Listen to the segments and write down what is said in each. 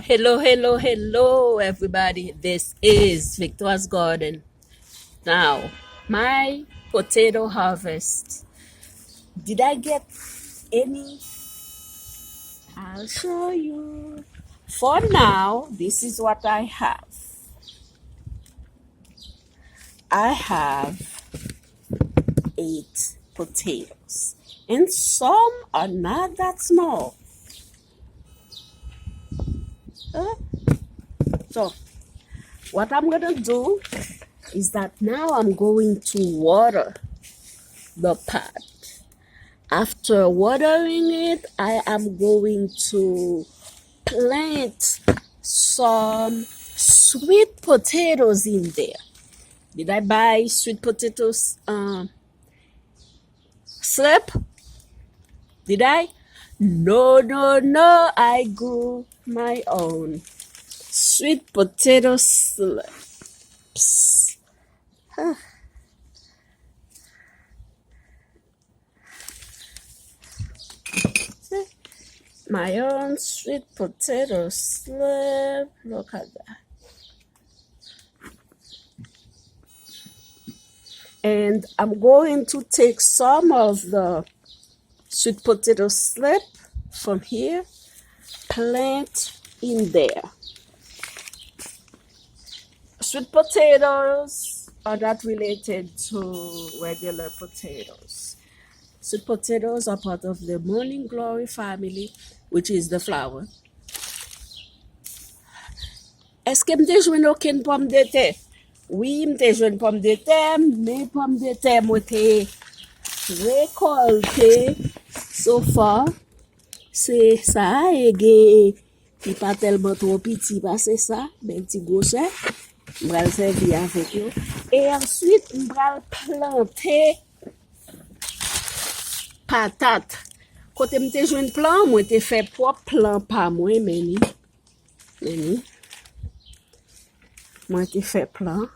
Hello, everybody. This is Victoria's Garden. Now, my potato harvest. Did I get any? I'll show you. For now, this is what I have. I have 8 potatoes, and some are not that small. So, what I'm gonna do is that now I'm going to water the pot. After watering it, I am going to plant some sweet potatoes in there. Did I buy sweet potatoes slip? Did I? No, I grew my own sweet potato slips. My own sweet potato slip. Look at that. And I'm going to take some of the sweet potato slip from here, plant in there. Sweet potatoes are not related to regular potatoes. Sweet potatoes are part of the morning glory family, which is the flower. Est-ce que m'te jwenn aucune pomme de terre? Oui, m'te jwenn pomme de terre, mais pomme de terre m'te récolté so far. C'est ça, et qui pas tellement trop petit, c'est ça, ben petit gauche, m'bral servi avec yo. Et ensuite, m'bral planter patate. Kote m'te jwenn plan, moi te fait propre plan pa moi, meni. Moi te fait plan.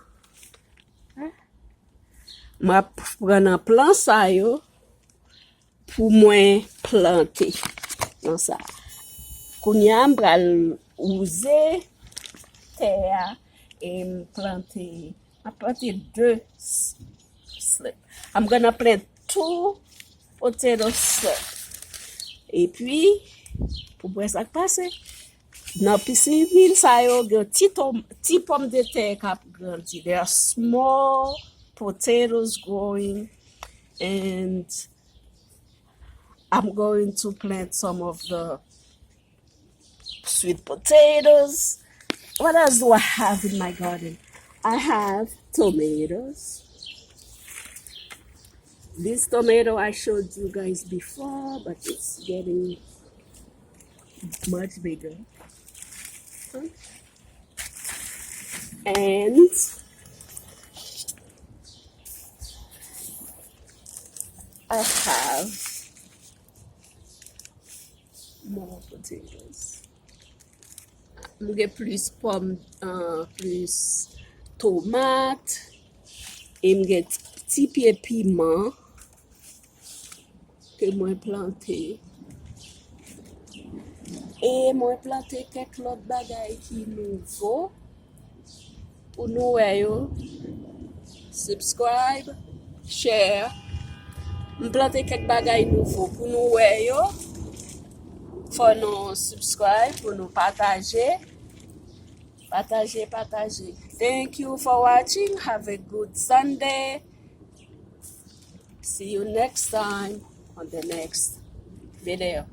Moi prendre un plan ça yo pour moi planter dans ça. Kounya m'bral ouze terre et planter. I planted 2 slips. I'm gonna plant 2 potato slips. Et puis, pour voir ça passer, dans piscine ça yo gen ti pomme de terre k'ap grandi. There are small potatoes growing, and I'm going to plant some of the sweet potatoes. What else do I have in my garden? I have tomatoes. This tomato I showed you guys before, but it's getting much bigger. And I have more potatoes. Je get plus pomme, plus tomate, et je get petit pied piment que moi planté. Et moi planté quelques autres bagailles qui nouveau. Pour nous, subscribe, share. Je planté quelques bagailles nouveau pour nous, faut nous subscribe, pour nous partager. Partager. Thank you for watching. Have a good Sunday. See you next time on the next video.